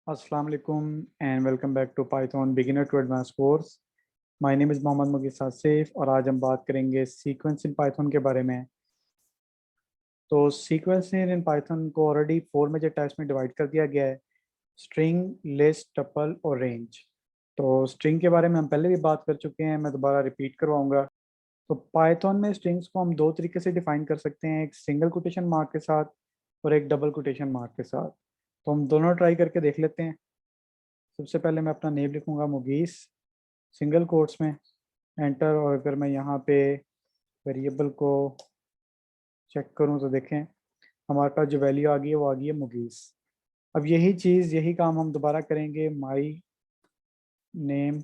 Assalamu alaikum and welcome back to Python beginner to advanced course. My name is Mohammad मुगीस Asif और आज हम बात करेंगे सीक्वेंस इन पाइथन के बारे में। तो सीक्वेंस इन पाइथन को ऑलरेडी 4 मेजर टाइप्स में डिवाइड कर दिया गया है, स्ट्रिंग, लिस्ट, टपल और रेंज। तो स्ट्रिंग के बारे में हम पहले भी बात कर चुके हैं, मैं दोबारा रिपीट करवाऊंगा। तो पाइथन में स्ट्रिंग्स को हम दो तरीके से डिफाइन कर सकते हैं, एक सिंगल कोटेशन मार्क के साथ और एक डबल कोटेशन मार्क के साथ। तो हम दोनों ट्राई करके देख लेते हैं। सबसे पहले मैं अपना नेम लिखूंगा मुगीस सिंगल कोट्स में, एंटर। और अगर मैं यहाँ पे वेरिएबल को चेक करूँ तो देखें हमारे पास जो वैल्यू आ गई है वो आ गई है मुगीस। अब यही काम हम दोबारा करेंगे my name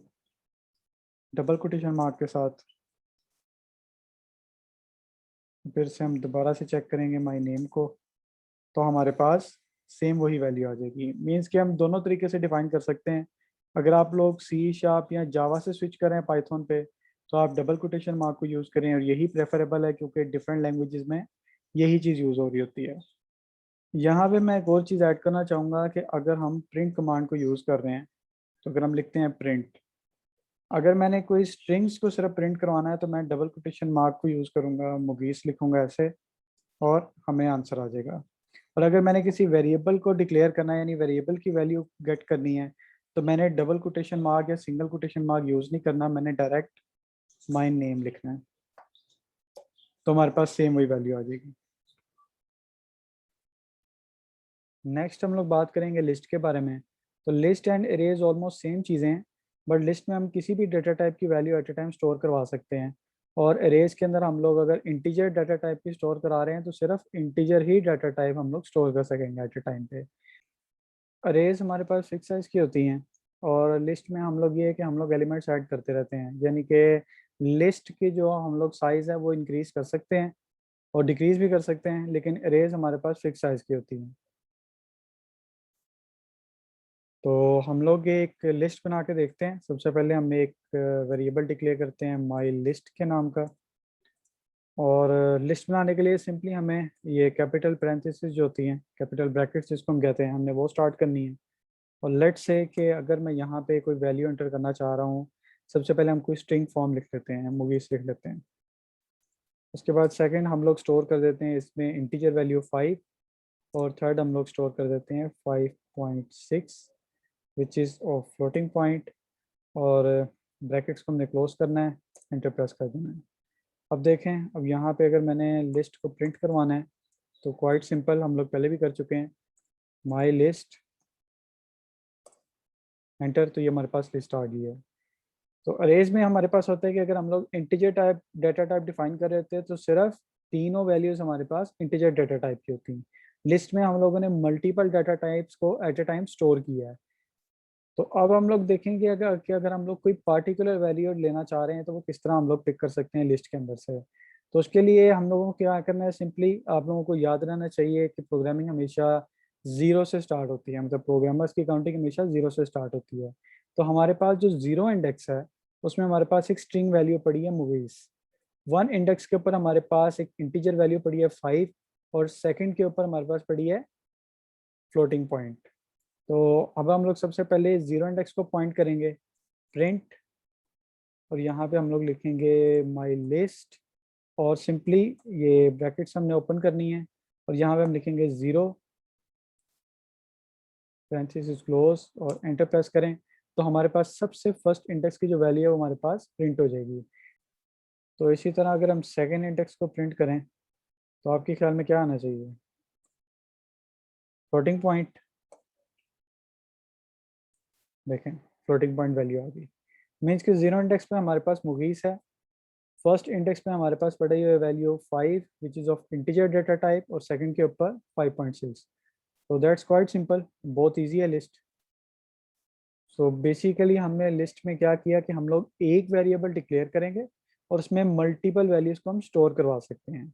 double quotation mark के साथ। फिर से हम दोबारा से चेक करेंगे माई नेम को, तो हमारे पास सेम वही वैल्यू आ जाएगी। मीन्स कि हम दोनों तरीके से डिफाइन कर सकते हैं। अगर आप लोग सी शार्प या जावा से स्विच करें पाइथन पे तो आप डबल कोटेशन मार्क को यूज़ करें, और यही प्रेफरेबल है क्योंकि डिफरेंट लैंग्वेजेस में यही चीज़ यूज़ हो रही होती है। यहाँ पे मैं एक और चीज़ ऐड करना चाहूँगा कि अगर हम प्रिंट कमांड को यूज़ कर रहे हैं तो अगर हम लिखते हैं प्रिंट, अगर मैंने कोई स्ट्रिंग्स को सिर्फ प्रिंट करवाना है तो मैं डबल कोटेशन मार्क को यूज़ करूँगा, मुगीस लिखूँगा ऐसे, और हमें आंसर आ जाएगा। और अगर मैंने किसी वेरिएबल को डिक्लेयर करना है यानी वेरिएबल की वैल्यू गेट करनी है तो मैंने डबल कोटेशन मार्क या सिंगल कोटेशन मार्क यूज़ नहीं करना, मैंने डायरेक्ट माय नेम लिखना है, तो हमारे पास सेम वही वैल्यू आ जाएगी। नेक्स्ट हम लोग बात करेंगे लिस्ट के बारे में। तो list and arrays almost same चीज़ें हैं, बट लिस्ट में हम किसी भी डेटा टाइप की value at a time store करवा सकते हैं, और अरेज के अंदर हम लोग अगर इंटीजर डाटा टाइप की स्टोर करा रहे हैं तो सिर्फ इंटीजर ही डाटा टाइप हम लोग स्टोर कर सकेंगे एट ए टाइम पे। अरेज हमारे पास फिक्स साइज की होती हैं, और लिस्ट में हम लोग ये है कि हम लोग एलिमेंट्स ऐड करते रहते हैं, यानी कि लिस्ट की जो हम लोग साइज़ है वो इंक्रीज कर सकते हैं और डिक्रीज भी कर सकते हैं, लेकिन अरेज हमारे पास फिक्स साइज की होती हैं। तो हम लोग एक लिस्ट बना के देखते हैं। सबसे पहले हम एक वेरिएबल डिक्लेयर करते हैं माई लिस्ट के नाम का, और लिस्ट बनाने के लिए सिंपली हमें ये कैपिटल पैरेंथेसिस जो होती हैं, कैपिटल ब्रैकेट्स जिसको हम कहते हैं, हमने वो स्टार्ट करनी है। और लेट्स से कि अगर मैं यहाँ पे कोई वैल्यू एंटर करना चाह रहा हूँ, सबसे पहले हम कोई स्ट्रिंग फॉर्म लिख लेते हैं, मुगीस लिख लेते हैं। उसके बाद सेकंड हम लोग स्टोर कर देते हैं इसमें इंटीजर वैल्यू 5, और थर्ड हम लोग स्टोर कर देते हैं 5.6 which is of floating point, और ब्रैकेट्स को हमने क्लोज करना है, एंटर प्रेस कर देना है। अब देखें, अब यहाँ पे अगर मैंने लिस्ट को प्रिंट करवाना है तो क्वाइट सिंपल, हम लोग पहले भी कर चुके हैं, माई लिस्ट एंटर, तो ये हमारे पास लिस्ट आ गई है। तो अरेज में हमारे पास होता है कि अगर हम लोग integer type data type define कर रहे थे तो सिर्फ तीनों वैल्यूज हमारे पास इंटीजर डाटा टाइप की होती हैं। लिस्ट में हम लोगों ने मल्टीपल डाटा टाइप्स को एट ए टाइम स्टोर किया है। तो अब हम लोग देखेंगे अगर कि अगर हम लोग कोई पार्टिकुलर वैल्यू लेना चाह रहे हैं तो वो किस तरह हम लोग पिक कर सकते हैं लिस्ट के अंदर से। तो उसके लिए हम लोगों को क्या करना है, सिंपली आप लोगों को याद रहना चाहिए कि प्रोग्रामिंग हमेशा जीरो से स्टार्ट होती है, मतलब प्रोग्रामर्स की काउंटिंग हमेशा जीरो से स्टार्ट होती है। तो हमारे पास जो जीरो इंडेक्स है उसमें हमारे पास एक स्ट्रिंग वैल्यू पड़ी है मूवीज, वन इंडेक्स के ऊपर हमारे पास एक इंटीजर वैल्यू पड़ी है 5, और सेकंड के ऊपर हमारे पास पड़ी है फ्लोटिंग पॉइंट। तो अब हम लोग सबसे पहले जीरो इंडेक्स को पॉइंट करेंगे, प्रिंट, और यहाँ पे हम लोग लिखेंगे माई लिस्ट, और सिंपली ये ब्रैकेट्स हमने ओपन करनी है, और यहाँ पे हम लिखेंगे जीरो पैरेंथेसिस क्लोज और एंटर प्रेस करें, तो हमारे पास सबसे फर्स्ट इंडेक्स की जो वैल्यू है वो हमारे पास प्रिंट हो जाएगी। तो इसी तरह अगर हम सेकेंड इंडेक्स को प्रिंट करें तो आपके ख्याल में क्या आना चाहिए, फ्लोटिंग पॉइंट। देखें फ्लोटिंग पॉइंट वैल्यू आ गई, मीन्स कि जीरो इंडेक्स पे हमारे पास मुगीस है, फर्स्ट इंडेक्स पे हमारे पास पड़ी हुई value 5 which is of integer data type, और सेकंड के ऊपर 5.6। तो दैट्स क्वाइट सिंपल, बहुत इजी है लिस्ट। सो बेसिकली हमने लिस्ट में क्या किया कि हम लोग एक वेरिएबल डिक्लेयर करेंगे और उसमें मल्टीपल वैल्यूज़ को हम स्टोर करवा सकते हैं।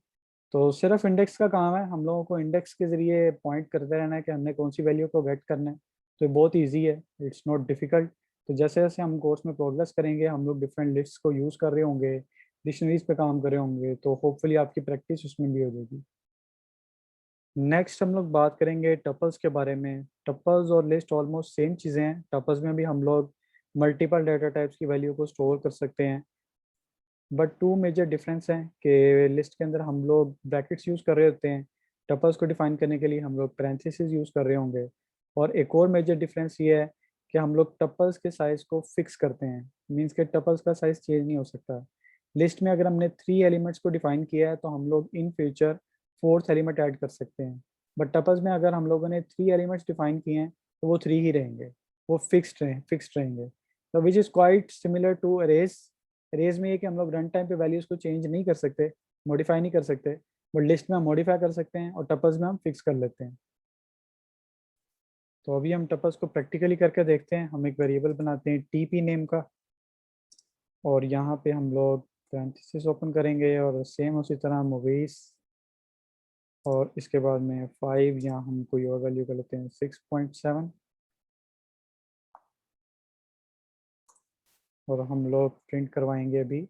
तो सिर्फ इंडेक्स का काम है, हम लोगों को इंडेक्स के ज़रिए पॉइंट करते रहना है कि हमने कौन सी वैल्यू को गेट करना है। तो ये बहुत ईजी है, इट्स नॉट डिफ़िकल्ट। तो जैसे जैसे हम कोर्स में प्रोग्रेस करेंगे हम लोग डिफरेंट लिस्ट्स को यूज़ कर रहे होंगे, डिक्शनरीज पे काम कर रहे होंगे, तो होपफुली आपकी प्रैक्टिस उसमें भी हो जाएगी। नेक्स्ट हम लोग बात करेंगे टपल्स के बारे में। टपल्स और लिस्ट ऑलमोस्ट सेम चीज़ें हैं। टपल्स में भी हम लोग मल्टीपल डाटा टाइप्स की वैल्यू को स्टोर कर सकते हैं, बट टू मेजर डिफरेंस हैं कि लिस्ट के अंदर हम लोग ब्रैकेट्स यूज़ कर रहे होते हैं, टपल्स को डिफाइन करने के लिए हम लोग पैरेंथेसिस यूज़ कर रहे होंगे। और एक और मेजर डिफरेंस ये है कि हम लोग टपल्स के साइज़ को फिक्स करते हैं, मीन्स के टपल्स का साइज़ चेंज नहीं हो सकता। लिस्ट में अगर हमने 3 एलिमेंट्स को डिफाइन किया है तो हम लोग in future fourth element add कर सकते हैं, बट टपल्स में अगर हम लोगों ने 3 एलिमेंट्स डिफाइन किए हैं तो वो 3 ही रहेंगे, वो फिक्स्ड रहेंगे। तो which is quite similar to arrays. Arrays में ये कि हम लोग रन टाइम पे वैल्यूज़ को चेंज नहीं कर सकते, मॉडिफाई नहीं कर सकते, बट लिस्ट में हम मॉडिफाई कर सकते हैं और टपल्स में हम फिक्स कर लेते हैं। तो अभी हम टपल्स को प्रैक्टिकली करके देखते हैं। हम एक वेरिएबल बनाते हैं टीपी नेम का, और यहाँ पे हम लोग पैरेंथेसिस ओपन करेंगे और सेम उसी तरह मूवीज, और इसके बाद में 5 या हम कोई और वैल्यू कर लेते हैं 6.7, और हम लोग प्रिंट करवाएंगे अभी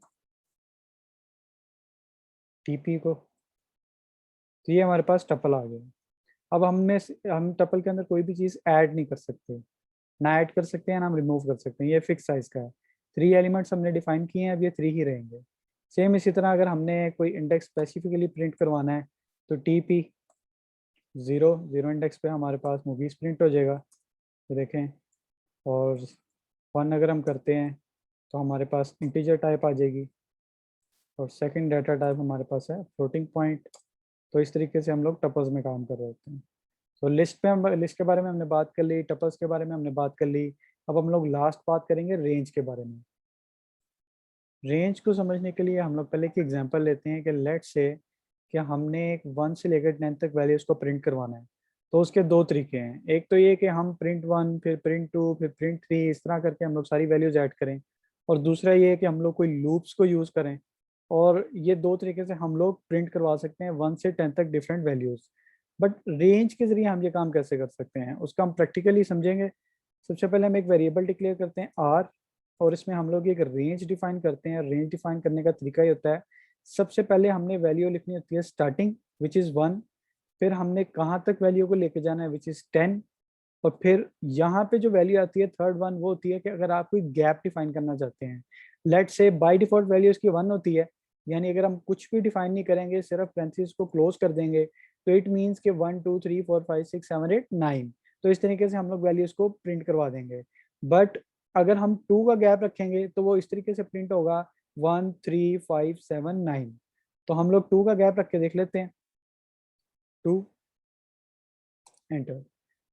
टीपी को। तो ये हमारे पास टपल आ गया। अब हम टपल के अंदर कोई भी चीज़ ऐड नहीं कर सकते, ना ऐड कर सकते हैं ना हम रिमूव कर सकते हैं। ये फिक्स साइज का है। 3 एलिमेंट्स हमने डिफाइन किए हैं, अब ये 3 ही रहेंगे। सेम इसी तरह अगर हमने कोई इंडेक्स स्पेसिफिकली प्रिंट करवाना है तो टीपी 0 इंडेक्स पे हमारे पास मूवीज प्रिंट हो जाएगा, ये देखें। और 1 अगर हम करते हैं तो हमारे पास इंटीजर टाइप आ जाएगी, और सेकंड डाटा टाइप हमारे पास है फ्लोटिंग पॉइंट। तो इस तरीके से हम लोग टपल्स में काम कर रहे होते हैं। तो लिस्ट के बारे में हमने बात कर ली, टपल्स के बारे में हमने बात कर ली। अब हम लोग लास्ट बात करेंगे रेंज के बारे में। रेंज को समझने के लिए हम लोग पहले की एग्जांपल लेते हैं कि लेट्स से कि हमने एक 1 से लेकर 10 तक वैल्यूज को प्रिंट करवाना है। तो उसके 2 तरीके हैं। एक तो ये कि हम प्रिंट 1 फिर प्रिंट 2 फिर प्रिंट 3 इस तरह करके हम लोग सारी वैल्यूज ऐड करें, और दूसरा ये है कि हम लोग कोई लूप्स को यूज़ करें। और ये 2 तरीके से हम लोग प्रिंट करवा सकते हैं 1 से 10 तक डिफरेंट वैल्यूज। बट रेंज के जरिए हम ये काम कैसे कर सकते हैं उसका हम प्रैक्टिकली समझेंगे। सबसे पहले हम एक वेरिएबल डिक्लेयर करते हैं आर, और इसमें हम लोग एक रेंज डिफाइन करते हैं। रेंज डिफाइन करने का तरीका ये होता है, सबसे पहले हमने वैल्यू लिखनी होती है स्टार्टिंग विच इज़ 1, फिर हमने कहाँ तक वैल्यू को लेके जाना है विच इज़ 10, और फिर यहाँ पे जो वैल्यू आती है थर्ड वन, वो होती है कि अगर आप कोई गैप डिफाइन करना चाहते हैं। लेट से बाय डिफॉल्ट वैल्यू इसकी 1 होती है, यानी अगर हम कुछ भी डिफाइन नहीं करेंगे सिर्फ पेरेंथेसिस को क्लोज कर देंगे तो इट मीन्स कि 1 2 3 4 5 6 7 8 9। तो इस तरीके से हम लोग वैल्यूज को प्रिंट करवा देंगे। बट अगर हम 2 का गैप रखेंगे तो वो इस तरीके से प्रिंट होगा 1 3 5 7 9। तो हम लोग 2 का गैप रख के देख लेते हैं, 2 एंटर।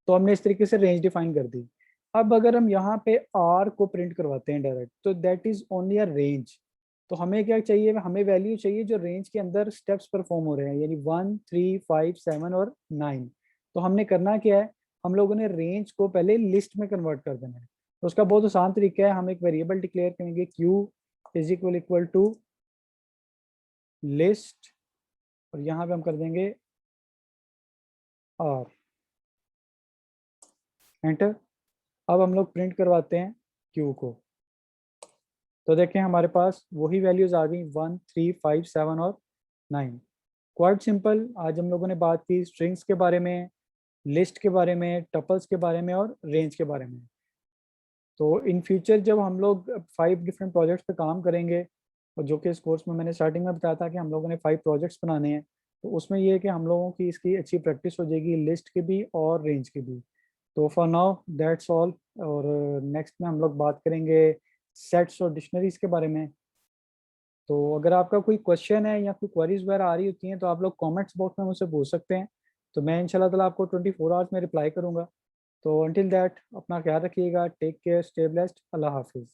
तो हमने इस तरीके से रेंज डिफाइन कर दी। अब अगर हम यहाँ पे आर को प्रिंट करवाते हैं डायरेक्ट, तो that is only a range. तो हमें क्या चाहिए, हमें वैल्यू चाहिए जो रेंज के अंदर स्टेप्स परफॉर्म हो रहे हैं, यानी 1 3 5 7 और 9। तो हमने करना क्या है, हम लोगों ने रेंज को पहले लिस्ट में कन्वर्ट कर देना है। तो उसका बहुत आसान तरीका है, हम एक वेरिएबल डिक्लेयर करेंगे q is equal to list, और यहाँ पे हम कर देंगे आर, एंटर। अब हम लोग प्रिंट करवाते हैं क्यू को। तो देखें हमारे पास वही वैल्यूज आ गई 1 3 5 7 और 9। Quite simple. आज हम लोगों ने बात की स्ट्रिंग्स के बारे में, लिस्ट के बारे में, टपल्स के बारे में और रेंज के बारे में। तो इन फ्यूचर जब हम लोग 5 डिफरेंट प्रोजेक्ट्स पे काम करेंगे, और जो कि इस कोर्स में मैंने स्टार्टिंग में बताया था कि हम लोगों ने 5 प्रोजेक्ट्स बनाने हैं, तो उसमें ये है कि हम लोगों की इसकी अच्छी प्रैक्टिस हो जाएगी लिस्ट की भी और रेंज की भी। तो फॉर नाउ दैट्स ऑल। और नेक्स्ट में हम लोग बात करेंगे सेट्स और डिक्शनरीज के बारे में। तो अगर आपका कोई क्वेश्चन है या कोई क्वेरीज वगैरह आ रही होती हैं तो आप लोग कमेंट्स बॉक्स में मुझसे पूछ सकते हैं। तो मैं इंशाल्लाह ताला आपको 24 आवर्स में रिप्लाई करूंगा। तो अंटिल दैट अपना ख्याल रखिएगा, टेक केयर, स्टे ब्लेस्ड, अल्लाह हाफिज़।